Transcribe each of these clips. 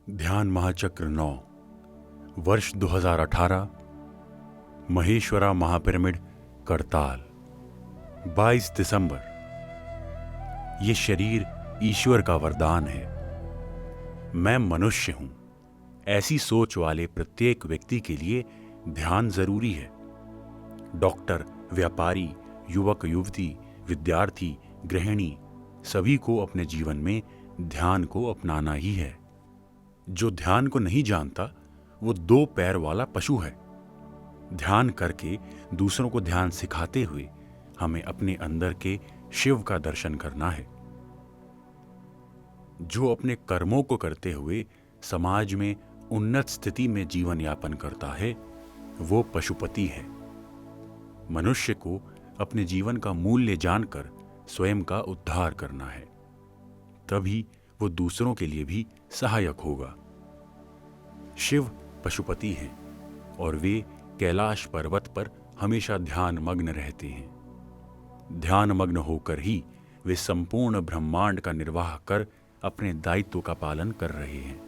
ध्यान महाचक्र 9 वर्ष 2018 महेश्वरा महापिरामिड करताल 22 दिसंबर। ये शरीर ईश्वर का वरदान है। मैं मनुष्य हूं। ऐसी सोच वाले प्रत्येक व्यक्ति के लिए ध्यान जरूरी है। डॉक्टर, व्यापारी, युवक युवती, विद्यार्थी, गृहिणी सभी को अपने जीवन में ध्यान को अपनाना ही है। जो ध्यान को नहीं जानता वो 2 पैर वाला पशु है। ध्यान करके दूसरों को ध्यान सिखाते हुए हमें अपने अंदर के शिव का दर्शन करना है। जो अपने कर्मों को करते हुए समाज में उन्नत स्थिति में जीवन यापन करता है वो पशुपति है। मनुष्य को अपने जीवन का मूल्य जानकर स्वयं का उद्धार करना है, तभी वो दूसरों के लिए भी सहायक होगा। शिव पशुपति हैं और वे कैलाश पर्वत पर हमेशा ध्यान मग्न रहते हैं। ध्यान मग्न होकर ही वे संपूर्ण ब्रह्मांड का निर्वाह कर अपने दायित्व का पालन कर रहे हैं।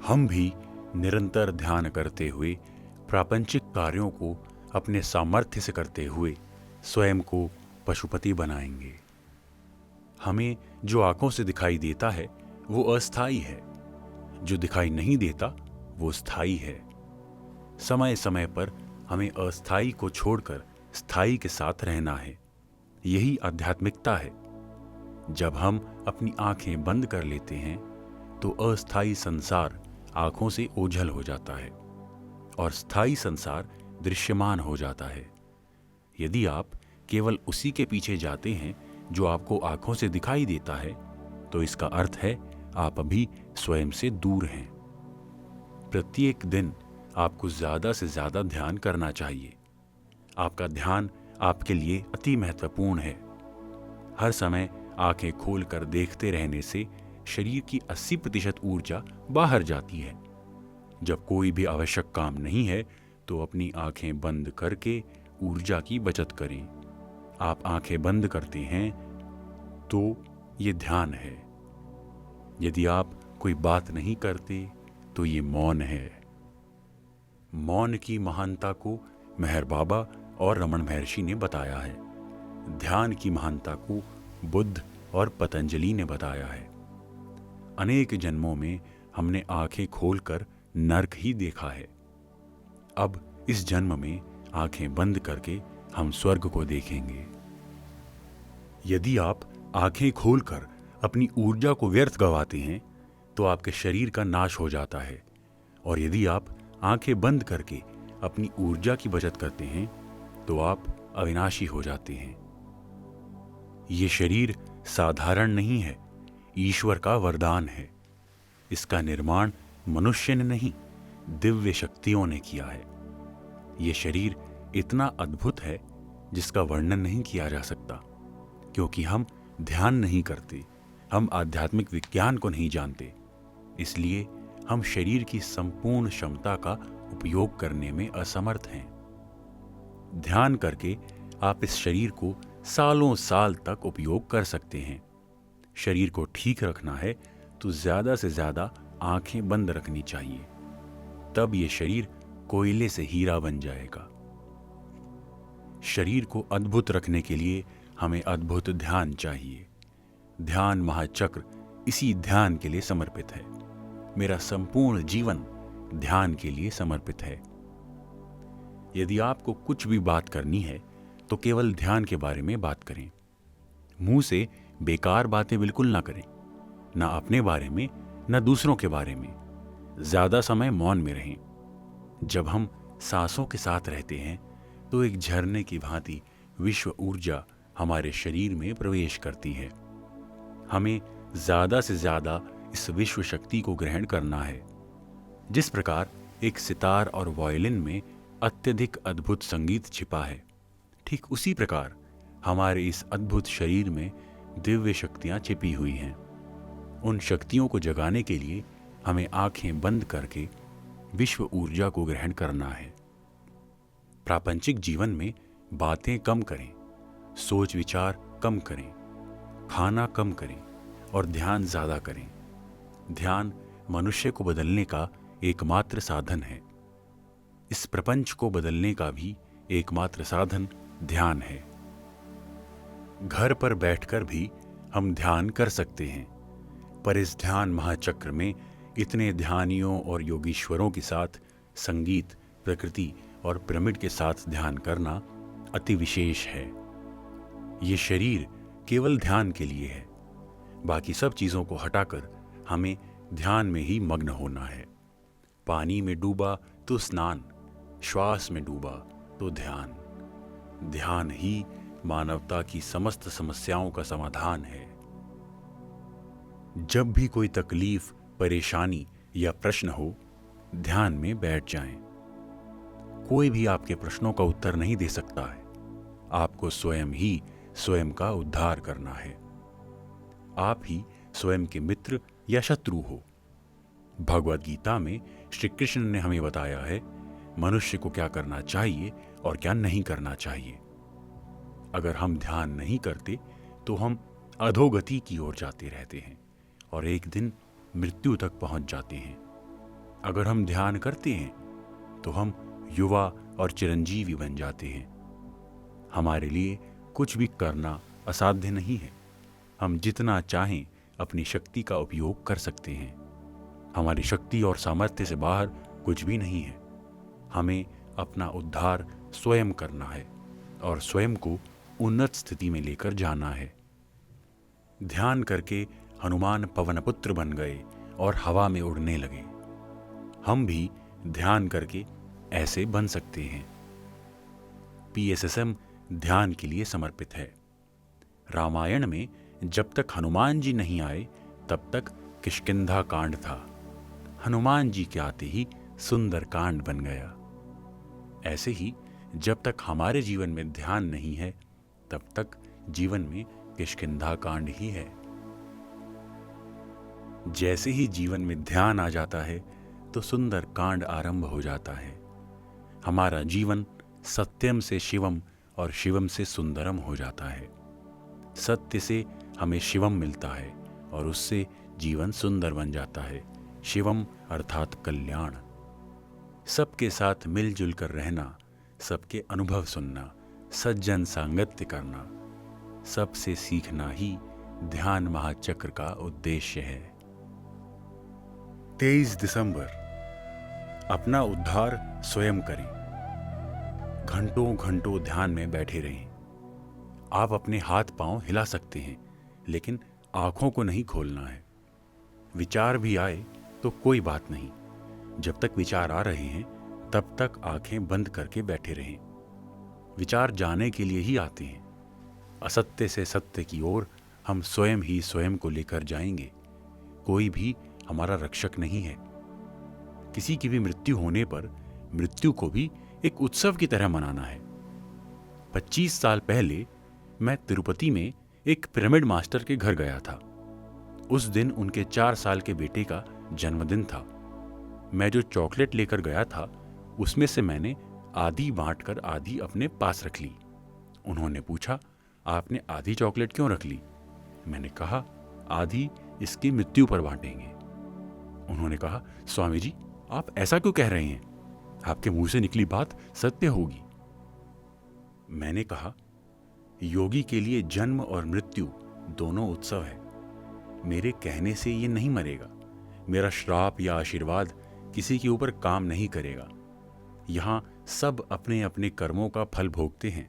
हम भी निरंतर ध्यान करते हुए प्रापंचिक कार्यों को अपने सामर्थ्य से करते हुए स्वयं को पशुपति बनाएंगे। हमें जो आंखों से दिखाई देता है वो अस्थायी है, जो दिखाई नहीं देता वो स्थायी है। समय समय पर हमें अस्थायी को छोड़कर स्थायी के साथ रहना है। यही आध्यात्मिकता है। जब हम अपनी आंखें बंद कर लेते हैं तो अस्थायी संसार आंखों से ओझल हो जाता है और स्थायी संसार दृश्यमान हो जाता है। यदि आप केवल उसी के पीछे जाते हैं जो आपको आंखों से दिखाई देता है तो इसका अर्थ है आप अभी स्वयं से दूर हैं। प्रत्येक दिन आपको ज्यादा से ज्यादा ध्यान करना चाहिए। आपका ध्यान आपके लिए अति महत्वपूर्ण है। हर समय आंखें खोलकर देखते रहने से शरीर की 80% ऊर्जा बाहर जाती है। जब कोई भी आवश्यक काम नहीं है तो अपनी आंखें बंद करके ऊर्जा की बचत करें। आप आंखें बंद करते हैं तो ये ध्यान है। यदि आप कोई बात नहीं करते तो ये मौन है। मौन की महानता को मेहर बाबा और रमन महर्षि ने बताया है। ध्यान की महानता को बुद्ध और पतंजलि ने बताया है। अनेक जन्मों में हमने आंखें खोलकर नरक ही देखा है। अब इस जन्म में आंखें बंद करके हम स्वर्ग को देखेंगे। यदि आप आंखें खोलकर अपनी ऊर्जा को व्यर्थ गवाते हैं तो आपके शरीर का नाश हो जाता है, और यदि आप आंखें बंद करके अपनी ऊर्जा की बचत करते हैं तो आप अविनाशी हो जाते हैं। ये शरीर साधारण नहीं है, ईश्वर का वरदान है। इसका निर्माण मनुष्य ने नहीं, दिव्य शक्तियों ने किया है। ये शरीर इतना अद्भुत है जिसका वर्णन नहीं किया जा सकता, क्योंकि हम ध्यान नहीं करते, हम आध्यात्मिक विज्ञान को नहीं जानते। इसलिए हम शरीर की संपूर्ण क्षमता का उपयोग करने में असमर्थ हैं। ध्यान करके आप इस शरीर को सालों साल तक उपयोग कर सकते हैं। शरीर को ठीक रखना है तो ज्यादा से ज्यादा आंखें बंद रखनी चाहिए, तब ये शरीर कोयले से हीरा बन जाएगा। शरीर को अद्भुत रखने के लिए हमें अद्भुत ध्यान चाहिए। ध्यान महाचक्र इसी ध्यान के लिए समर्पित है। मेरा संपूर्ण जीवन ध्यान के लिए समर्पित है। यदि आपको कुछ भी बात करनी है तो केवल ध्यान के बारे में बात करें। मुंह से बेकार बातें बिल्कुल ना करें, ना अपने बारे में ना दूसरों के बारे में। ज्यादा समय मौन में रहें। जब हम सांसों के साथ रहते हैं तो एक झरने की भांति विश्व ऊर्जा हमारे शरीर में प्रवेश करती है। हमें ज्यादा से ज्यादा इस विश्व शक्ति को ग्रहण करना है। जिस प्रकार एक सितार और वायलिन में अत्यधिक अद्भुत संगीत छिपा है, ठीक उसी प्रकार हमारे इस अद्भुत शरीर में दिव्य शक्तियां छिपी हुई हैं। उन शक्तियों को जगाने के लिए हमें आंखें बंद करके विश्व ऊर्जा को ग्रहण करना है। प्रापंचिक जीवन में बातें कम करें, सोच विचार कम करें, खाना कम करें और ध्यान ज्यादा करें। ध्यान मनुष्य को बदलने का एकमात्र साधन है। इस प्रपंच को बदलने का भी एकमात्र साधन ध्यान है। घर पर बैठकर भी हम ध्यान कर सकते हैं, पर इस ध्यान महाचक्र में इतने ध्यानियों और योगीश्वरों के साथ संगीत, प्रकृति और पिरामिड के साथ ध्यान करना अति विशेष है। ये शरीर केवल ध्यान के लिए है। बाकी सब चीज़ों को हटाकर हमें ध्यान में ही मग्न होना है। पानी में डूबा तो स्नान, श्वास में डूबा तो ध्यान। ध्यान ही मानवता की समस्त समस्याओं का समाधान है। जब भी कोई तकलीफ, परेशानी या प्रश्न हो, ध्यान में बैठ जाएं। कोई भी आपके प्रश्नों का उत्तर नहीं दे सकता है। आपको स्वयं ही स्वयं का उद्धार करना है। आप ही स्वयं के मित्र या शत्रु हो। भगवद गीता में श्री कृष्ण ने हमें बताया है मनुष्य को क्या करना चाहिए और क्या नहीं करना चाहिए। अगर हम ध्यान नहीं करते तो हम अधोगति की ओर जाते रहते हैं और एक दिन मृत्यु तक पहुंच जाते हैं। अगर हम ध्यान करते हैं तो हम युवा और चिरंजीवी बन जाते हैं। हमारे लिए कुछ भी करना असाध्य नहीं है। हम जितना चाहें अपनी शक्ति का उपयोग कर सकते हैं। हमारी शक्ति और सामर्थ्य से बाहर कुछ भी नहीं है। हमें अपना उद्धार स्वयं करना है और स्वयं को उन्नत स्थिति में लेकर जाना है। ध्यान करके हनुमान पवनपुत्र बन गए और हवा में उड़ने लगे। हम भी ध्यान करके ऐसे बन सकते हैं। PSSM ध्यान के लिए समर्पित है। रामायण में जब तक हनुमान जी नहीं आए तब तक किष्किंधा कांड था। हनुमान जी के आते ही सुंदर कांड बन गया। ऐसे ही जब तक हमारे जीवन में ध्यान नहीं है तब तक जीवन में किष्किंधा कांड ही है। जैसे ही जीवन में ध्यान आ जाता है तो सुंदर कांड आरंभ हो जाता है। हमारा जीवन सत्यम से शिवम और शिवम से सुंदरम हो जाता है। सत्य से हमें शिवम मिलता है और उससे जीवन सुंदर बन जाता है। शिवम अर्थात कल्याण। सबके साथ मिलजुल कर रहना, सबके अनुभव सुनना, सज्जन सांगत्य करना, सबसे सीखना ही ध्यान महाचक्र का उद्देश्य है। 23 दिसंबर, अपना उद्धार स्वयं करें। घंटों घंटों ध्यान में बैठे रहें। आप अपने हाथ पांव हिला सकते हैं, लेकिन आंखों को नहीं खोलना है। विचार भी आए तो कोई बात नहीं। जब तक विचार आ रहे हैं तब तक आंखें बंद करके बैठे रहें। विचार जाने के लिए ही आते हैं। असत्य से सत्य की ओर हम स्वयं ही स्वयं को लेकर जाएंगे। कोई भी हमारा रक्षक नहीं है। किसी की भी मृत्यु होने पर मृत्यु को भी एक उत्सव की तरह मनाना है। 25 साल पहले मैं तिरुपति में एक पिरामिड मास्टर के घर गया था। उस दिन उनके 4 साल के बेटे का जन्मदिन था। मैं जो चॉकलेट लेकर गया था उसमें से मैंने आधी बांटकर आधी अपने पास रख ली। उन्होंने पूछा, आपने आधी चॉकलेट क्यों रख ली? मैंने कहा, आधी इसकी मृत्यु पर बांटेंगे। उन्होंने कहा, स्वामी जी आप ऐसा क्यों कह रहे हैं? आपके मुंह से निकली बात सत्य होगी। मैंने कहा, योगी के लिए जन्म और मृत्यु दोनों उत्सव है। मेरे कहने से ये नहीं मरेगा। मेरा श्राप या आशीर्वाद किसी के ऊपर काम नहीं करेगा। यहाँ सब अपने अपने कर्मों का फल भोगते हैं।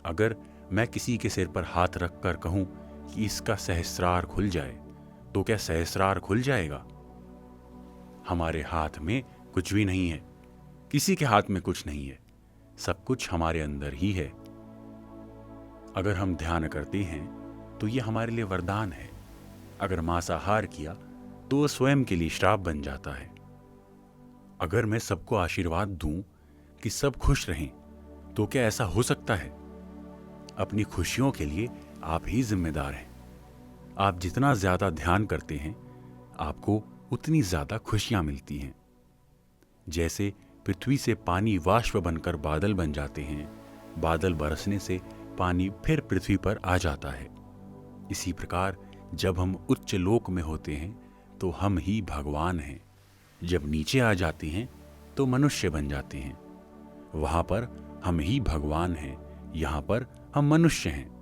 अगर मैं किसी के सिर पर हाथ रखकर कहूं कि इसका सहस्रार खुल जाए, तो क्या सहस्रार खुल जाएगा? हमारे हाथ में कुछ भी नहीं है। किसी के हाथ में कुछ नहीं है। सब कुछ हमारे अंदर ही है। अगर हम ध्यान करते हैं तो ये हमारे लिए वरदान है। अगर मांसाहार किया तो वह स्वयं के लिए श्राप बन जाता है। अगर मैं सबको आशीर्वाद दूं कि सब खुश रहें, तो क्या ऐसा हो सकता है? अपनी खुशियों के लिए आप ही जिम्मेदार हैं। आप जितना ज्यादा ध्यान करते हैं, आपको उतनी ज्यादा खुशियां मिलती हैं। जैसे पृथ्वी से पानी वाष्प बनकर बादल बन जाते हैं, बादल बरसने से पानी फिर पृथ्वी पर आ जाता है। इसी प्रकार जब हम उच्च लोक में होते हैं तो हम ही भगवान हैं। जब नीचे आ जाते हैं तो मनुष्य बन जाते हैं। वहां पर हम ही भगवान हैं, यहां पर हम मनुष्य हैं।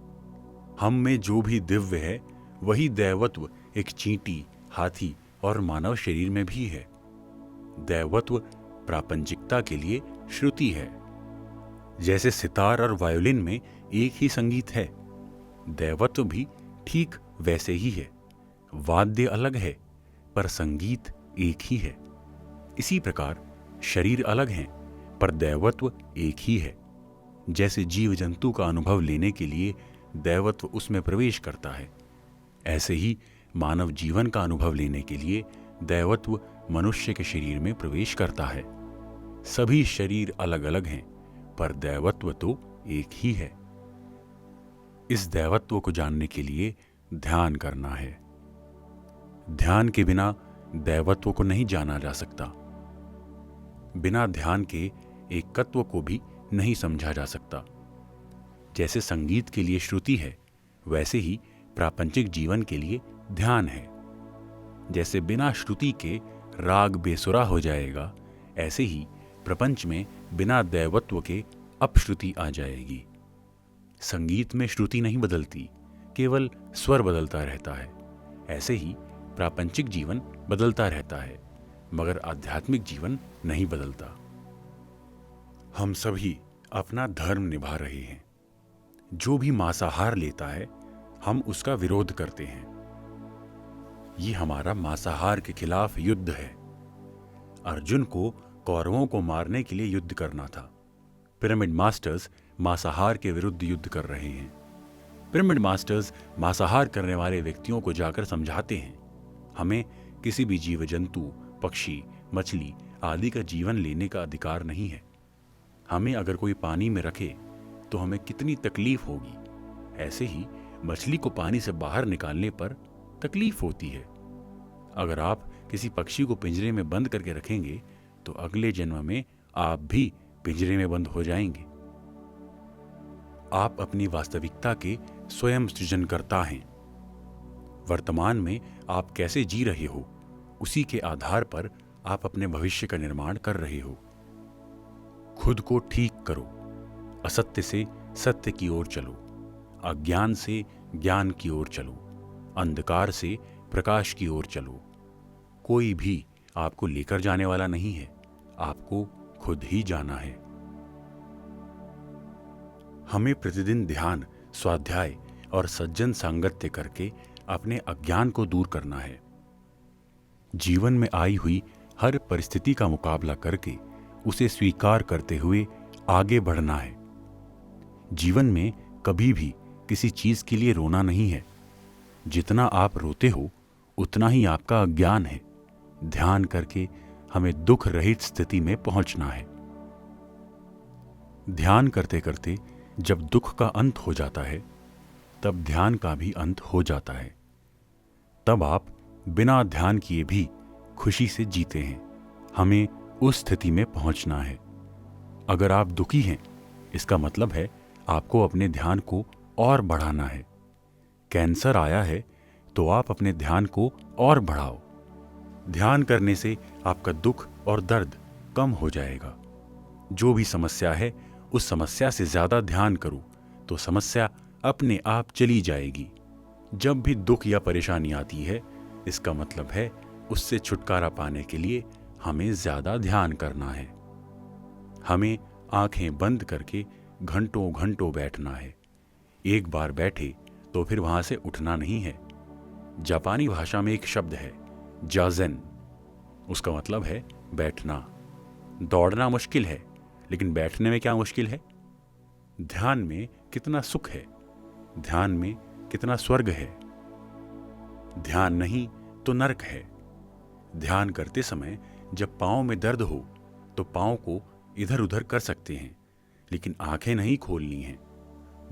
हम में जो भी दिव्य है वही दैवत्व एक चींटी, हाथी और मानव शरीर में भी है। दैवत्व प्रापंचिकता के लिए श्रुति है। जैसे सितार और वायोलिन में एक ही संगीत है, दैवत्व भी ठीक वैसे ही है। वाद्य अलग है पर संगीत एक ही है। इसी प्रकार शरीर अलग हैं पर दैवत्व एक ही है। जैसे जीव जंतु का अनुभव लेने के लिए दैवत्व उसमें प्रवेश करता है, ऐसे ही मानव जीवन का अनुभव लेने के लिए दैवत्व मनुष्य के शरीर में प्रवेश करता है। सभी शरीर अलग अलग हैं पर दैवत्व तो एक ही है। इस दैवत्व को जानने के लिए ध्यान करना है। ध्यान के बिना दैवत्व को नहीं जाना जा सकता। बिना ध्यान के एकत्व को भी नहीं समझा जा सकता। जैसे संगीत के लिए श्रुति है, वैसे ही प्रापंचिक जीवन के लिए ध्यान है। जैसे बिना श्रुति के राग बेसुरा हो जाएगा, ऐसे ही प्रपंच में बिना दैवत्व के अपश्रुति आ जाएगी। संगीत में श्रुति नहीं बदलती, केवल स्वर बदलता रहता है। ऐसे ही प्रापंचिक जीवन बदलता रहता है, मगर आध्यात्मिक जीवन नहीं बदलता। हम सभी अपना धर्म निभा रहे हैं। जो भी मांसाहार लेता है, हम उसका विरोध करते हैं। ये हमारा मांसाहार के खिलाफ युद्ध है। अर्जुन को कौरवों को मारने के लिए युद्ध करना था। पिरामिड मास्टर्स मांसाहार के विरुद्ध युद्ध कर रहे हैं। पिरामिड मास्टर्स मांसाहार करने वाले व्यक्तियों को जाकर समझाते हैं, हमें किसी भी जीव जंतु, पक्षी, मछली आदि का जीवन लेने का अधिकार नहीं है। हमें अगर कोई पानी में रखे तो हमें कितनी तकलीफ होगी, ऐसे ही मछली को पानी से बाहर निकालने पर तकलीफ होती है। अगर आप किसी पक्षी को पिंजरे में बंद करके रखेंगे तो अगले जन्म में आप भी पिंजरे में बंद हो जाएंगे। आप अपनी वास्तविकता के स्वयं सृजनकर्ता हैं। वर्तमान में आप कैसे जी रहे हो, उसी के आधार पर आप अपने भविष्य का निर्माण कर रहे हो। खुद को ठीक करो। असत्य से सत्य की ओर चलो। अज्ञान से ज्ञान की ओर चलो। अंधकार से प्रकाश की ओर चलो। कोई भी आपको लेकर जाने वाला नहीं है, आपको खुद ही जाना है। हमें प्रतिदिन ध्यान, स्वाध्याय और सज्जन सांगत्य करके अपने अज्ञान को दूर करना है। जीवन में आई हुई हर परिस्थिति का मुकाबला करके उसे स्वीकार करते हुए आगे बढ़ना है। जीवन में कभी भी किसी चीज के लिए रोना नहीं है। जितना आप रोते हो उतना ही आपका अज्ञान है। ध्यान करके हमें दुख रहित स्थिति में पहुंचना है। ध्यान करते करते जब दुख का अंत हो जाता है, तब ध्यान का भी अंत हो जाता है। तब आप बिना ध्यान किए भी खुशी से जीते हैं। हमें उस स्थिति में पहुंचना है। अगर आप दुखी हैं, इसका मतलब है आपको अपने ध्यान को और बढ़ाना है। कैंसर आया है तो आप अपने ध्यान को और बढ़ाओ। ध्यान करने से आपका दुख और दर्द कम हो जाएगा। जो भी समस्या है, उस समस्या से ज्यादा ध्यान करो तो समस्या अपने आप चली जाएगी। जब भी दुख या परेशानी आती है, इसका मतलब है उससे छुटकारा पाने के लिए हमें ज्यादा ध्यान करना है। हमें आंखें बंद करके घंटों घंटों बैठना है। एक बार बैठे तो फिर वहां से उठना नहीं है। जापानी भाषा में एक शब्द है जाज़ेन। उसका मतलब है बैठना। दौड़ना मुश्किल है, लेकिन बैठने में क्या मुश्किल है? ध्यान में कितना सुख है, ध्यान में कितना स्वर्ग है। ध्यान नहीं तो नरक है। ध्यान करते समय जब पांव में दर्द हो तो पांव को इधर उधर कर सकते हैं, लेकिन आंखें नहीं खोलनी हैं।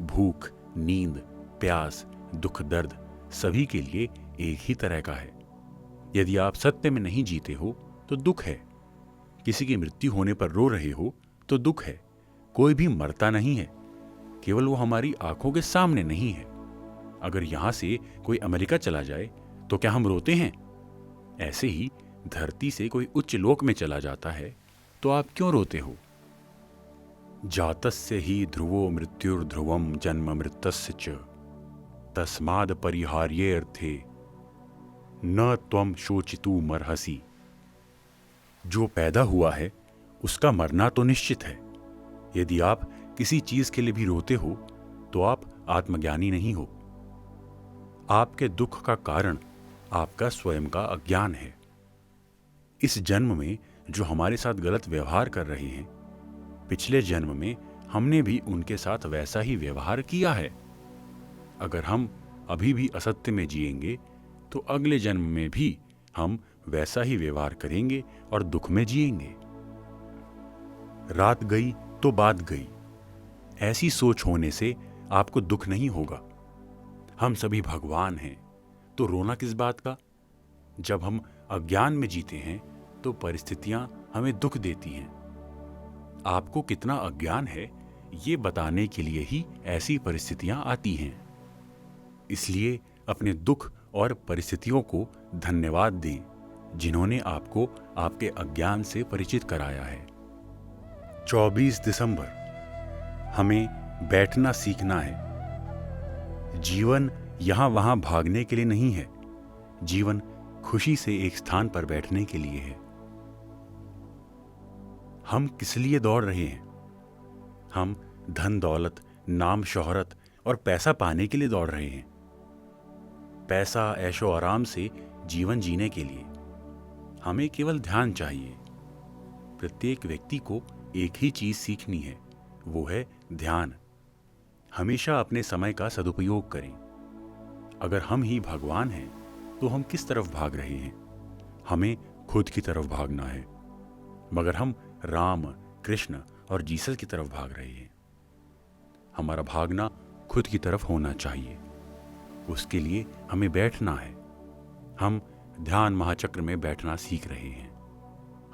भूख, नींद, प्यास, दुख, दर्द सभी के लिए एक ही तरह का है। यदि आप सत्य में नहीं जीते हो तो दुख है। किसी की मृत्यु होने पर रो रहे हो तो दुख है। कोई भी मरता नहीं है, केवल वो हमारी आंखों के सामने नहीं है। अगर यहां से कोई अमेरिका चला जाए तो क्या हम रोते हैं? ऐसे ही धरती से कोई उच्च लोक में चला जाता है तो आप क्यों रोते हो? जातस्य ही ध्रुवो मृत्युर्ध्रुवम जन्म मृतस्य च तस्माद् परिहार्येऽर्थे न त्वं शोचितुमर्हसि। जो पैदा हुआ है उसका मरना तो निश्चित है। यदि आप किसी चीज के लिए भी रोते हो तो आप आत्मज्ञानी नहीं हो। आपके दुख का कारण आपका स्वयं का अज्ञान है। इस जन्म में जो हमारे साथ गलत व्यवहार कर रहे हैं, पिछले जन्म में हमने भी उनके साथ वैसा ही व्यवहार किया है। अगर हम अभी भी असत्य में जिएंगे तो अगले जन्म में भी हम वैसा ही व्यवहार करेंगे और दुख में जिएंगे। रात गई तो बात गई, ऐसी सोच होने से आपको दुख नहीं होगा। हम सभी भगवान हैं तो रोना किस बात का? जब हम अज्ञान में जीते हैं तो परिस्थितियां हमें दुख देती हैं। आपको कितना अज्ञान है ये बताने के लिए ही ऐसी परिस्थितियां आती हैं। इसलिए अपने दुख और परिस्थितियों को धन्यवाद दें जिन्होंने आपको आपके अज्ञान से परिचित कराया है। 24 दिसंबर, हमें बैठना सीखना है। जीवन यहां वहां भागने के लिए नहीं है। जीवन खुशी से एक स्थान पर बैठने के लिए है। हम किस लिए दौड़ रहे हैं? हम धन दौलत, नाम शोहरत और पैसा पाने के लिए दौड़ रहे हैं। पैसा, ऐशो आराम से जीवन जीने के लिए। हमें केवल ध्यान चाहिए। प्रत्येक व्यक्ति को एक ही चीज सीखनी है, वो है ध्यान। हमेशा अपने समय का सदुपयोग करें। अगर हम ही भगवान हैं तो हम किस तरफ भाग रहे हैं? हमें खुद की तरफ भागना है, मगर हम राम, कृष्ण और जीसस की तरफ भाग रहे हैं। हमारा भागना खुद की तरफ होना चाहिए। उसके लिए हमें बैठना है। हम ध्यान महाचक्र में बैठना सीख रहे हैं।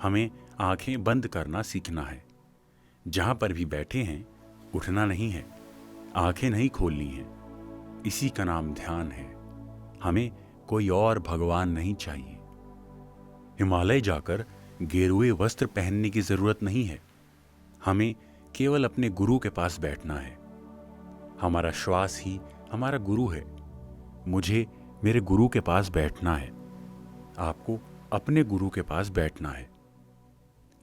हमें आंखें बंद करना सीखना है। जहां पर भी बैठे हैं उठना नहीं है, आंखें नहीं खोलनी है। इसी का नाम ध्यान है। हमें कोई और भगवान नहीं चाहिए। हिमालय जाकर गेरुए वस्त्र पहनने की जरूरत नहीं है। हमें केवल अपने गुरु के पास बैठना है। हमारा श्वास ही हमारा गुरु है। मुझे मेरे गुरु के पास बैठना है। आपको अपने गुरु के पास बैठना है।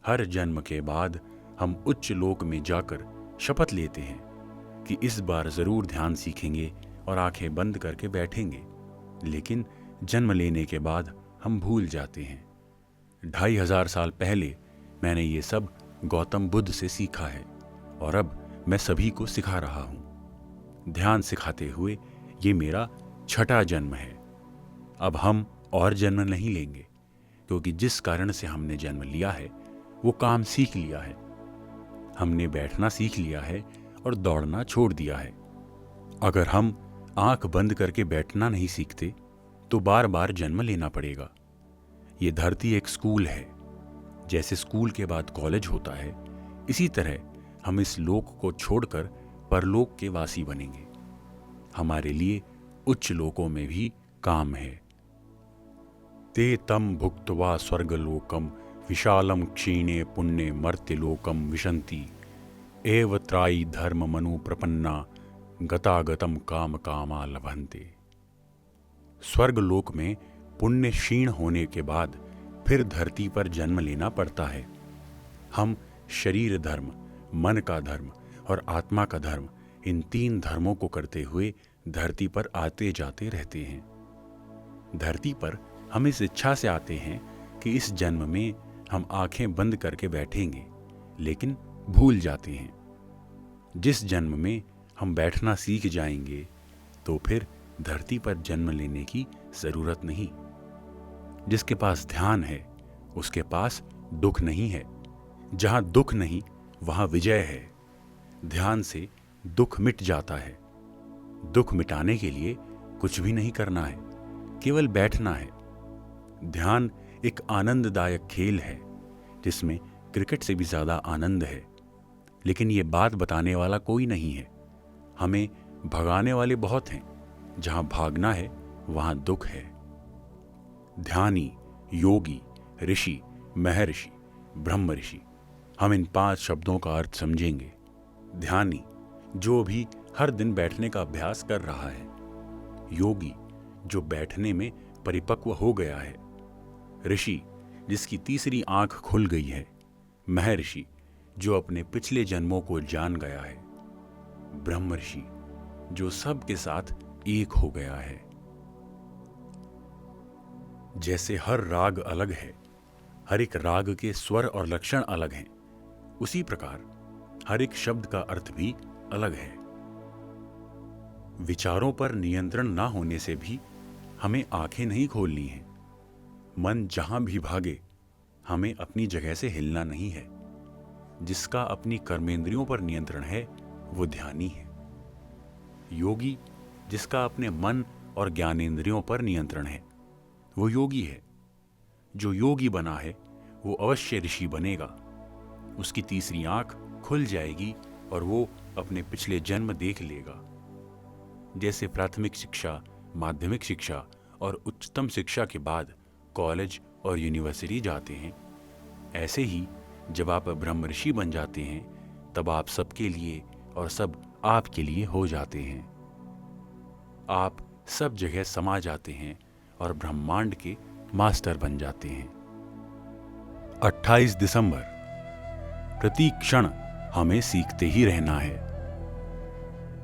हर जन्म के बाद हम उच्च लोक में जाकर शपथ लेते हैं कि इस बार जरूर ध्यान सीखेंगे और आंखें बंद करके बैठेंगे, लेकिन जन्म लेने के बाद हम भूल जाते हैं। 2500 साल पहले मैंने ये सब गौतम बुद्ध से सीखा है और अब मैं सभी को सिखा रहा हूं। ध्यान सिखाते हुए ये मेरा 6ठा जन्म है। अब हम और जन्म नहीं लेंगे, क्योंकि जिस कारण से हमने जन्म लिया है वो काम सीख लिया है। हमने बैठना सीख लिया है और दौड़ना छोड़ दिया है। अगर हम आंख बंद करके बैठना नहीं सीखते तो बार बार जन्म लेना पड़ेगा। ये धरती एक स्कूल है। जैसे स्कूल के बाद कॉलेज होता है, इसी तरह हम इस लोक को छोड़कर परलोक के वासी बनेंगे। हमारे लिए उच्च लोकों में भी काम है। ते तम भुक्त्वा स्वर्गलोकम विशालम क्षीणे पुण्य मर्त्यलोकम विशन्ति एव त्रायी धर्म मनु प्रपन्ना गतागतम काम कामा लभन्ते। स्वर्गलोक में पुण्य क्षीण होने के बाद फिर धरती पर जन्म लेना पड़ता है। हम शरीर धर्म, मन का धर्म और आत्मा का धर्म, इन 3 धर्मों को करते हुए धरती पर आते जाते रहते हैं। धरती पर हम इस इच्छा से आते हैं कि इस जन्म में हम आंखें बंद करके बैठेंगे, लेकिन भूल जाते हैं। जिस जन्म में हम बैठना सीख जाएंगे तो फिर धरती पर जन्म लेने की जरूरत नहीं। जिसके पास ध्यान है उसके पास दुख नहीं है। जहां दुख नहीं वहां विजय है। ध्यान से दुख मिट जाता है। दुख मिटाने के लिए कुछ भी नहीं करना है, केवल बैठना है। ध्यान एक आनंददायक खेल है जिसमें क्रिकेट से भी ज्यादा आनंद है, लेकिन ये बात बताने वाला कोई नहीं है। हमें भगाने वाले बहुत हैं। जहां भागना है वहां दुख है। ध्यानी योगी, ऋषि, महर्षि, ब्रह्म ऋषि, हम इन 5 शब्दों का अर्थ समझेंगे। ध्यानी, जो भी हर दिन बैठने का अभ्यास कर रहा है। योगी, जो बैठने में परिपक्व हो गया है। ऋषि, जिसकी तीसरी आंख खुल गई है। महर्षि, जो अपने पिछले जन्मों को जान गया है। ब्रह्म ऋषि, जो सब के साथ एक हो गया है। जैसे हर राग अलग है, हर एक राग के स्वर और लक्षण अलग हैं, उसी प्रकार हर एक शब्द का अर्थ भी अलग है। विचारों पर नियंत्रण ना होने से भी हमें आंखें नहीं खोलनी हैं। मन जहां भी भागे, हमें अपनी जगह से हिलना नहीं है। जिसका अपनी कर्मेंद्रियों पर नियंत्रण है, वो ध्यानी है। योगी, जिसका अपने मन और ज्ञानेंद्रियों पर नियंत्रण है, वो योगी है। जो योगी बना है, वो अवश्य ऋषि बनेगा। उसकी तीसरी आंख खुल जाएगी और वो अपने पिछले जन्म देख लेगा। जैसे प्राथमिक शिक्षा, माध्यमिक शिक्षा और उच्चतम शिक्षा के बाद कॉलेज और यूनिवर्सिटी जाते हैं, ऐसे ही जब आप ब्रह्म ऋषि बन जाते हैं, तब आप सबके लिए और सब आपके लिए हो जाते हैं। आप सब जगह समा जाते हैं और ब्रह्मांड के मास्टर बन जाते हैं। 28 दिसंबर, प्रति क्षण हमें सीखते ही रहना है।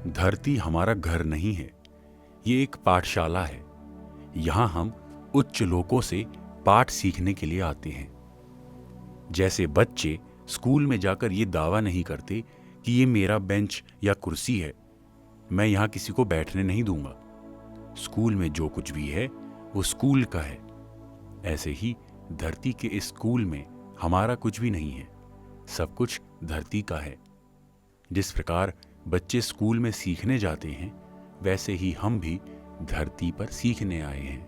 धरती हमारा घर नहीं है, ये एक पाठशाला है। यहां हम उच्च लोकों से पाठ सीखने के लिए आते हैं। जैसे बच्चे स्कूल में जाकर ये दावा नहीं करते कि ये मेरा बेंच या कुर्सी है, मैं यहां किसी को बैठने नहीं दूंगा। स्कूल में जो कुछ भी है वो स्कूल का है। ऐसे ही धरती के इस स्कूल में हमारा कुछ भी नहीं है, सब कुछ धरती का है। जिस प्रकार बच्चे स्कूल में सीखने जाते हैं, वैसे ही हम भी धरती पर सीखने आए हैं।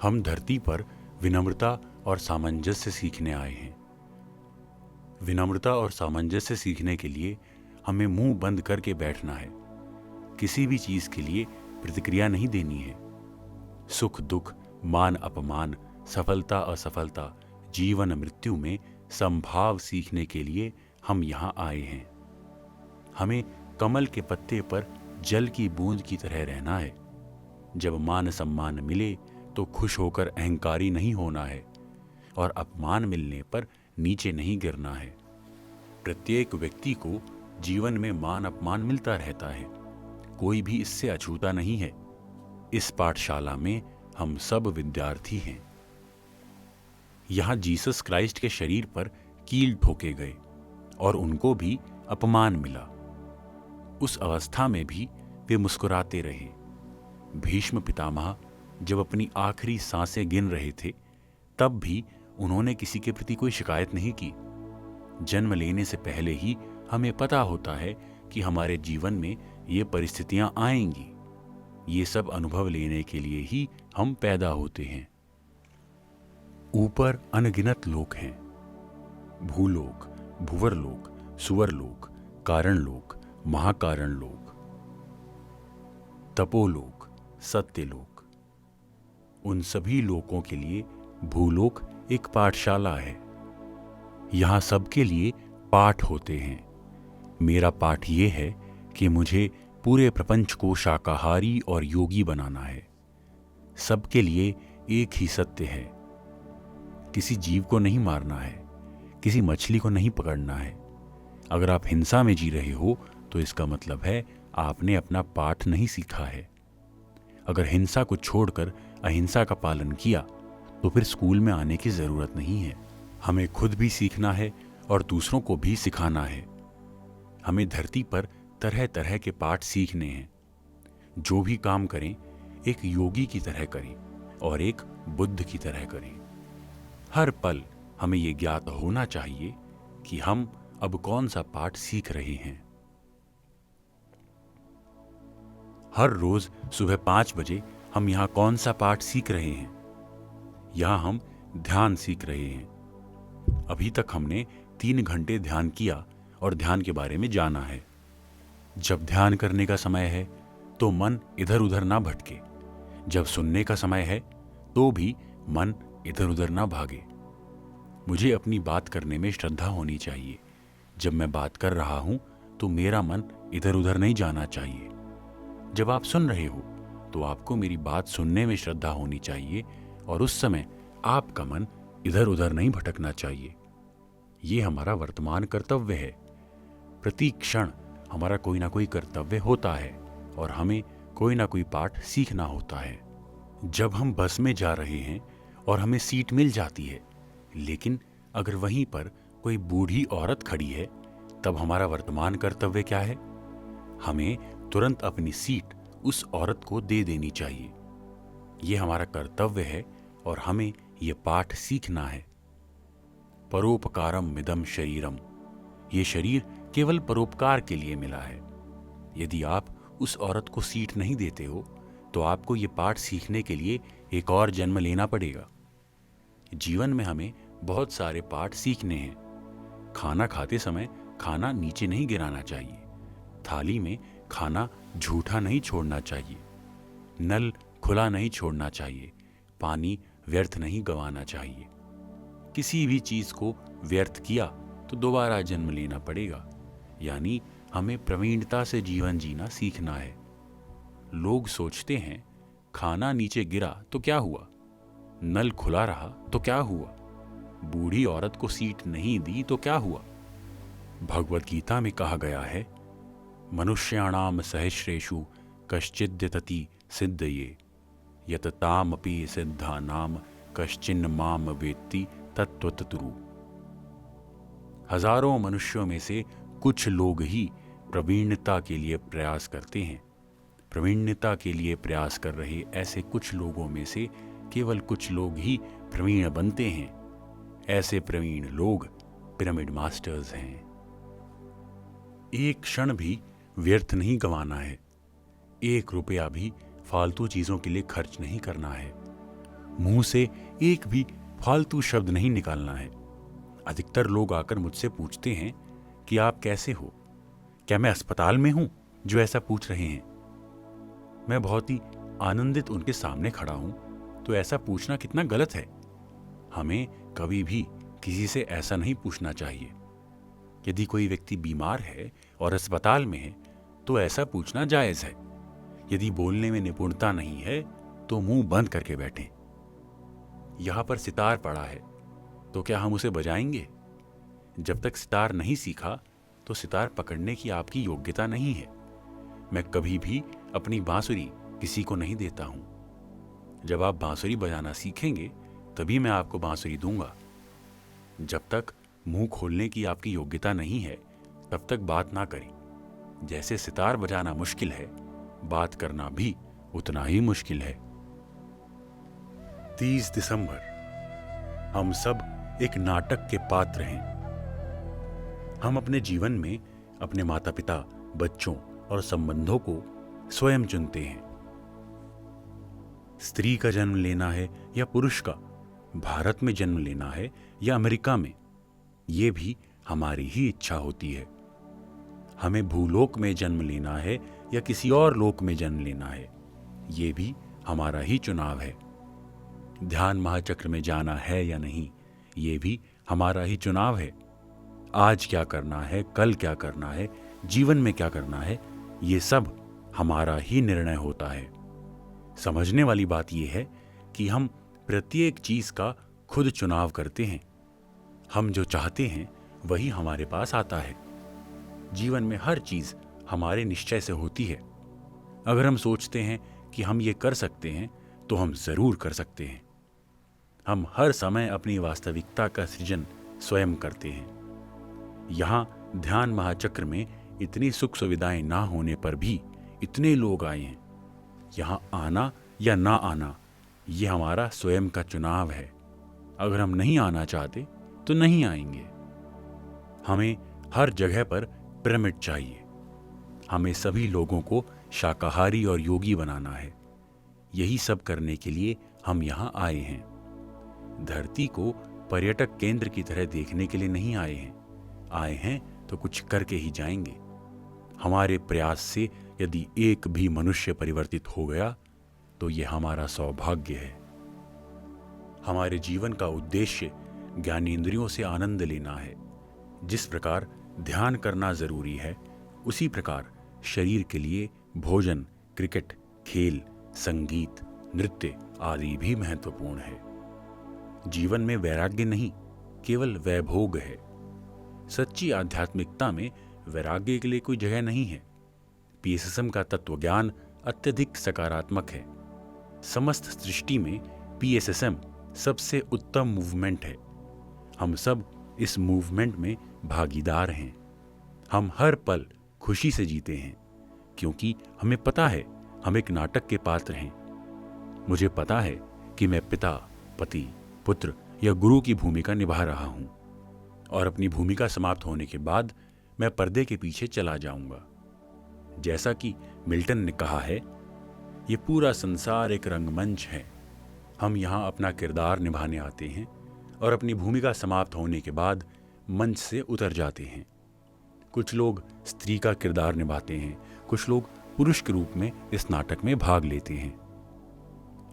हम धरती पर विनम्रता और सामंजस्य सीखने आए हैं। विनम्रता और सामंजस्य सीखने के लिए हमें मुंह बंद करके बैठना है। किसी भी चीज के लिए प्रतिक्रिया नहीं देनी है। सुख दुख, मान अपमान, सफलता असफलता, जीवन मृत्यु में संभाव सीखने के लिए हम यहाँ आए हैं। हमें कमल के पत्ते पर जल की बूंद की तरह रहना है। जब मान सम्मान मिले तो खुश होकर अहंकारी नहीं होना है और अपमान मिलने पर नीचे नहीं गिरना है। प्रत्येक व्यक्ति को जीवन में मान अपमान मिलता रहता है, कोई भी इससे अछूता नहीं है। इस पाठशाला में हम सब विद्यार्थी हैं। यहां जीसस क्राइस्ट के शरीर पर कील ठोके गए और उनको भी अपमान मिला। उस अवस्था में भी वे मुस्कुराते रहे। भीष्म पितामह जब अपनी आखिरी सांसें गिन रहे थे, तब भी उन्होंने किसी के प्रति कोई शिकायत नहीं की। जन्म लेने से पहले ही हमें पता होता है कि हमारे जीवन में ये परिस्थितियां आएंगी। ये सब अनुभव लेने के लिए ही हम पैदा होते हैं। ऊपर अनगिनत लोक हैं। भूलोक, भुवरलोक, सुवरलोक, कारणलोक, महाकारण लोक, तपोलोक, सत्यलोक। उन सभी लोकों के लिए भूलोक एक पाठशाला है। यहां सबके लिए पाठ होते हैं। मेरा पाठ ये है कि मुझे पूरे प्रपंच को शाकाहारी और योगी बनाना है। सबके लिए एक ही सत्य है। किसी जीव को नहीं मारना है, किसी मछली को नहीं पकड़ना है। अगर आप हिंसा में जी रहे हो तो इसका मतलब है आपने अपना पाठ नहीं सीखा है। अगर हिंसा को छोड़कर अहिंसा का पालन किया तो फिर स्कूल में आने की जरूरत नहीं है। हमें खुद भी सीखना है और दूसरों को भी सिखाना है। हमें धरती पर तरह तरह के पाठ सीखने हैं। जो भी काम करें एक योगी की तरह करें और एक बुद्ध की तरह करें। हर पल हमें यह ज्ञात होना चाहिए कि हम अब कौन सा पाठ सीख रहे हैं। हर रोज सुबह 5 बजे हम यहां कौन सा पाठ सीख रहे हैं। यहां हम ध्यान सीख रहे हैं। अभी तक हमने 3 घंटे ध्यान किया और ध्यान के बारे में जाना है। जब ध्यान करने का समय है तो मन इधर उधर ना भटके। जब सुनने का समय है तो भी मन इधर उधर ना भागे। मुझे अपनी बात करने में श्रद्धा होनी चाहिए। जब मैं बात कर रहा हूं तो मेरा मन इधर उधर नहीं जाना चाहिए। जब आप सुन रहे हो तो आपको मेरी बात सुनने में श्रद्धा होनी चाहिए और उस समय आपका मन इधर उधर नहीं भटकना चाहिए। ये हमारा वर्तमान कर्तव्य है। प्रति क्षण हमारा कोई ना कोई कर्तव्य होता है और हमें कोई ना कोई पाठ सीखना होता है। जब हम बस में जा रहे हैं और हमें सीट मिल जाती है, लेकिन अगर वहीं पर कोई बूढ़ी औरत खड़ी है, तब हमारा वर्तमान कर्तव्य क्या है? हमें तुरंत अपनी सीट उस औरत को दे देनी चाहिए। ये हमारा कर्तव्य है और हमें ये पाठ सीखना है। परोपकारम मिदम शरीरम, ये शरीर केवल परोपकार के लिए मिला है। यदि आप उस औरत को सीट नहीं देते हो तो आपको ये पाठ सीखने के लिए एक और जन्म लेना पड़ेगा। जीवन में हमें बहुत सारे पाठ सीखने हैं। खाना खाते समय खाना नीचे नहीं गिराना चाहिए। थाली में खाना झूठा नहीं छोड़ना चाहिए। नल खुला नहीं छोड़ना चाहिए। पानी व्यर्थ नहीं गंवाना चाहिए। किसी भी चीज को व्यर्थ किया तो दोबारा जन्म लेना पड़ेगा। यानी हमें प्रवीणता से जीवन जीना सीखना है। लोग सोचते हैं खाना नीचे गिरा तो क्या हुआ, नल खुला रहा तो क्या हुआ, बूढ़ी औरत को सीट नहीं दी तो क्या हुआ। भगवत गीता में कहा गया है, मनुष्याणाम सहस्रेषु कश्चिद्यतति सिद्धये यततामपि सिद्धानाम कश्चिन्न माम वेत्ति तत्त्वतरु। हजारों मनुष्यों में से कुछ लोग ही प्रवीणता के लिए प्रयास करते हैं। प्रवीणता के लिए प्रयास कर रहे ऐसे कुछ लोगों में से केवल कुछ लोग ही प्रवीण बनते हैं। ऐसे प्रवीण लोग पिरामिड मास्टर्स हैं। एक क्षण भी व्यर्थ नहीं गंवाना है। 1 रुपया भी फालतू चीजों के लिए खर्च नहीं करना है। मुंह से एक भी फालतू शब्द नहीं निकालना है। अधिकतर लोग आकर मुझसे पूछते हैं कि आप कैसे हो, क्या मैं अस्पताल में हूं, जो ऐसा पूछ रहे हैं। मैं बहुत ही आनंदित उनके सामने खड़ा हूं, तो ऐसा पूछना कितना गलत है। हमें कभी भी किसी से ऐसा नहीं पूछना चाहिए। यदि कोई व्यक्ति बीमार है और अस्पताल में है तो ऐसा पूछना जायज है। यदि बोलने में निपुणता नहीं है तो मुंह बंद करके बैठें। यहां पर सितार पड़ा है तो क्या हम उसे बजाएंगे? जब तक सितार नहीं सीखा तो सितार पकड़ने की आपकी योग्यता नहीं है। मैं कभी भी अपनी बांसुरी किसी को नहीं देता हूं। जब आप बांसुरी बजाना सीखेंगे तभी मैं आपको बांसुरी दूंगा। जब तक मुंह खोलने की आपकी योग्यता नहीं है तब तक बात ना करें। जैसे सितार बजाना मुश्किल है, बात करना भी उतना ही मुश्किल है। 30 दिसंबर, हम सब एक नाटक के पात्र हैं। हम अपने जीवन में अपने माता पिता, बच्चों और संबंधों को स्वयं चुनते हैं। स्त्री का जन्म लेना है या पुरुष का, भारत में जन्म लेना है या अमेरिका में, ये भी हमारी ही इच्छा होती है। हमें भूलोक में जन्म लेना है या किसी और लोक में जन्म लेना है, ये भी हमारा ही चुनाव है। ध्यान महाचक्र में जाना है या नहीं, ये भी हमारा ही चुनाव है। आज क्या करना है, कल क्या करना है, जीवन में क्या करना है, ये सब हमारा ही निर्णय होता है। समझने वाली बात यह है कि हम प्रत्येक चीज का खुद चुनाव करते हैं। हम जो चाहते हैं वही हमारे पास आता है। जीवन में हर चीज हमारे निश्चय से होती है। अगर हम सोचते हैं कि हम ये कर सकते हैं तो हम जरूर कर सकते हैं। हम हर समय अपनी वास्तविकता का सृजन स्वयं करते हैं। यहाँ ध्यान महाचक्र में इतनी सुख सुविधाएं ना होने पर भी इतने लोग आए हैं। यहाँ आना या ना आना ये हमारा स्वयं का चुनाव है। अगर हम नहीं आना चाहते तो नहीं आएंगे। हमें हर जगह पर पिरामिड चाहिए। हमें सभी लोगों को शाकाहारी और योगी बनाना है। यही सब करने के लिए हम यहाँ आए हैं। धरती को पर्यटक केंद्र की तरह देखने के लिए नहीं आए हैं। आए हैं तो कुछ करके ही जाएंगे। हमारे प्रयास से यदि एक भी मनुष्य परिवर्तित हो गया तो यह हमारा सौभाग्य है। हमारे जीवन का उद्देश्य ज्ञानेंद्रियों से आनंद लेना है। जिस प्रकार ध्यान करना जरूरी है, उसी प्रकार शरीर के लिए भोजन, क्रिकेट, खेल, संगीत, नृत्य आदि भी महत्वपूर्ण है। जीवन में वैराग्य नहीं, केवल वैभोग है। सच्ची आध्यात्मिकता में वैराग्य के लिए कोई जगह नहीं है। पीएसएसएम का तत्वज्ञान अत्यधिक सकारात्मक है। समस्त सृष्टि में पीएसएसएम सबसे उत्तम मूवमेंट है। हम सब इस मूवमेंट में भागीदार हैं। हम हर पल खुशी से जीते हैं, क्योंकि हमें पता है हम एक नाटक के पात्र हैं। मुझे पता है कि मैं पिता, पति, पुत्र या गुरु की भूमिका निभा रहा हूं, और अपनी भूमिका समाप्त होने के बाद मैं पर्दे के पीछे चला जाऊंगा। जैसा कि मिल्टन ने कहा है, ये पूरा संसार एक रंगमंच है। हम यहाँ अपना किरदार निभाने आते हैं और अपनी भूमिका समाप्त होने के बाद मंच से उतर जाते हैं। कुछ लोग स्त्री का किरदार निभाते हैं, कुछ लोग पुरुष के रूप में इस नाटक में भाग लेते हैं।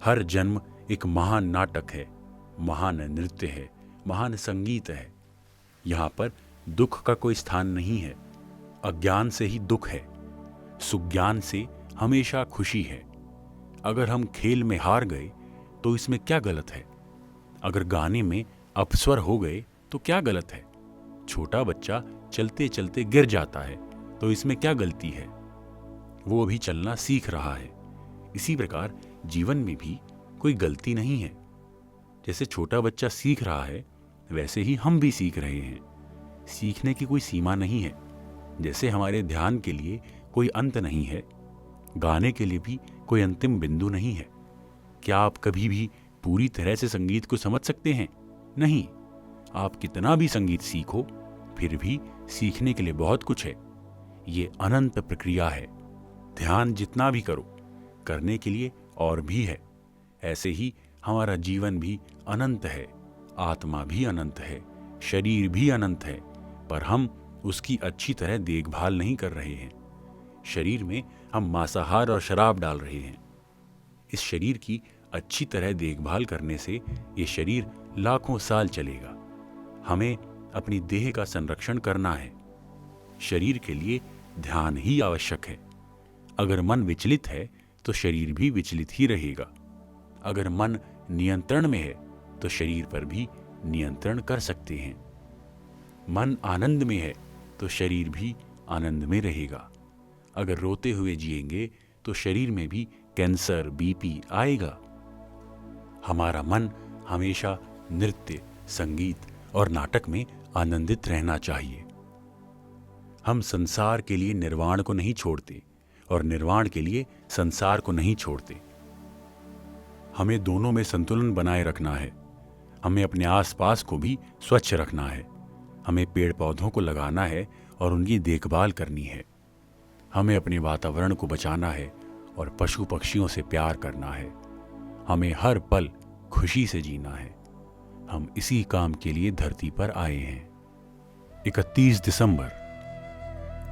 हर जन्म एक महान नाटक है, महान नृत्य है, महान संगीत है। यहाँ पर दुख का कोई स्थान नहीं है। अज्ञान से ही दुख है, सुज्ञान से हमेशा खुशी है। अगर हम खेल में हार गए तो इसमें क्या गलत है? अगर गाने में अपस्वर हो गए तो क्या गलत है? छोटा बच्चा चलते चलते गिर जाता है तो इसमें क्या गलती है? वो अभी चलना सीख रहा है। इसी प्रकार जीवन में भी कोई गलती नहीं है। जैसे छोटा बच्चा सीख रहा है, वैसे ही हम भी सीख रहे हैं। सीखने की कोई सीमा नहीं है। जैसे हमारे ध्यान के लिए कोई अंत नहीं है, गाने के लिए भी कोई अंतिम बिंदु नहीं है। क्या आप कभी भी पूरी तरह से संगीत को समझ सकते हैं? नहीं। आप कितना भी संगीत सीखो, फिर भी सीखने के लिए बहुत कुछ है। ये अनंत प्रक्रिया है। ध्यान जितना भी करो, करने के लिए और भी है। ऐसे ही हमारा जीवन भी अनंत है, आत्मा भी अनंत है, शरीर भी अनंत है, पर हम उसकी अच्छी तरह देखभाल नहीं कर रहे हैं। शरीर में हम मांसाहार और शराब डाल रहे हैं। इस शरीर की अच्छी तरह देखभाल करने से ये शरीर लाखों साल चलेगा। हमें अपनी देह का संरक्षण करना है। शरीर के लिए ध्यान ही आवश्यक है। अगर मन विचलित है तो शरीर भी विचलित ही रहेगा। अगर मन नियंत्रण में है तो शरीर पर भी नियंत्रण कर सकते हैं। मन आनंद में है तो शरीर भी आनंद में रहेगा। अगर रोते हुए जिएंगे तो शरीर में भी कैंसर, बीपी आएगा। हमारा मन हमेशा नृत्य, संगीत और नाटक में आनंदित रहना चाहिए। हम संसार के लिए निर्वाण को नहीं छोड़ते और निर्वाण के लिए संसार को नहीं छोड़ते। हमें दोनों में संतुलन बनाए रखना है। हमें अपने आसपास को भी स्वच्छ रखना है। हमें पेड़ पौधों को लगाना है और उनकी देखभाल करनी है। हमें अपने वातावरण को बचाना है और पशु पक्षियों से प्यार करना है। हमें हर पल खुशी से जीना है। हम इसी काम के लिए धरती पर आए हैं। 31 दिसंबर,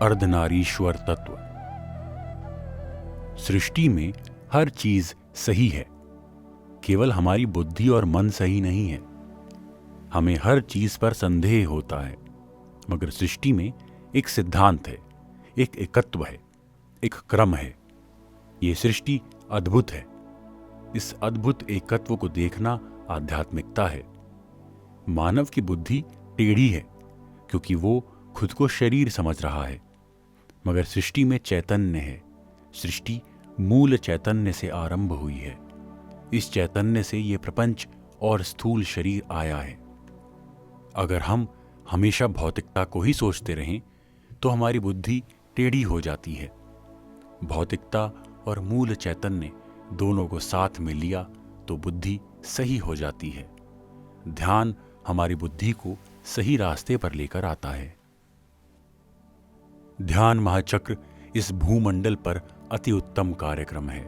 अर्धनारीश्वर तत्व। सृष्टि में हर चीज सही है, केवल हमारी बुद्धि और मन सही नहीं है। हमें हर चीज पर संदेह होता है, मगर सृष्टि में एक सिद्धांत है, एक एकत्व है, एक क्रम है। ये सृष्टि अद्भुत है। इस अद्भुत एकत्व को देखना आध्यात्मिकता है। मानव की बुद्धि टेढ़ी है क्योंकि वो खुद को शरीर समझ रहा है, मगर सृष्टि में चैतन्य है। सृष्टि मूल चैतन्य से आरंभ हुई है। इस चैतन्य से ये प्रपंच और स्थूल शरीर आया है। अगर हम हमेशा भौतिकता को ही सोचते रहें तो हमारी बुद्धि टेढ़ी हो जाती है। भौतिकता और मूल चैतन्य दोनों को साथ में लिया तो बुद्धि सही हो जाती है। ध्यान हमारी बुद्धि को सही रास्ते पर लेकर आता है। ध्यान महाचक्र इस भूमंडल पर अति उत्तम कार्यक्रम है।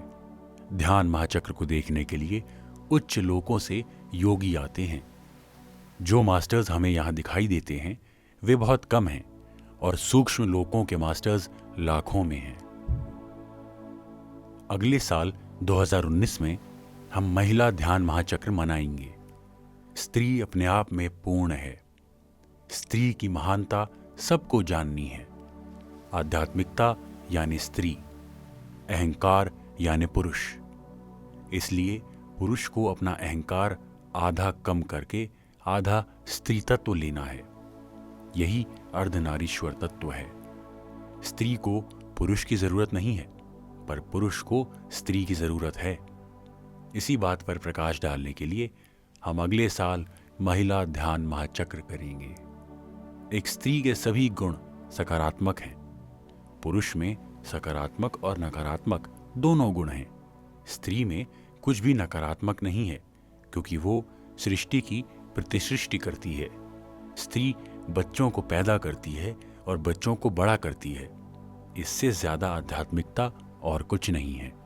ध्यान महाचक्र को देखने के लिए उच्च लोकों से योगी आते हैं। जो मास्टर्स हमें यहाँ दिखाई देते हैं वे बहुत कम हैं और सूक्ष्म लोकों के मास्टर्स लाखों में हैं। अगले साल 2019 में हम महिला ध्यान महाचक्र मनाएंगे। स्त्री अपने आप में पूर्ण है। स्त्री की महानता सबको जाननी है। आध्यात्मिकता यानी स्त्री, अहंकार यानी पुरुष। इसलिए पुरुष को अपना अहंकार आधा कम करके आधा स्त्री तत्व लेना है। यही अर्धनारीश्वर तत्व है। स्त्री को पुरुष की जरूरत नहीं है, पर पुरुष को स्त्री की जरूरत है। इसी बात पर प्रकाश डालने के लिए हम अगले साल महिला ध्यान महाचक्र करेंगे। एक स्त्री के सभी गुण सकारात्मक हैं। पुरुष में सकारात्मक और नकारात्मक दोनों गुण हैं। स्त्री में कुछ भी नकारात्मक नहीं है, क्योंकि वो सृष्टि की प्रतिसृष्टि करती है। स्त्री बच्चों को पैदा करती है और बच्चों को बड़ा करती है। इससे ज्यादा आध्यात्मिकता और कुछ नहीं है।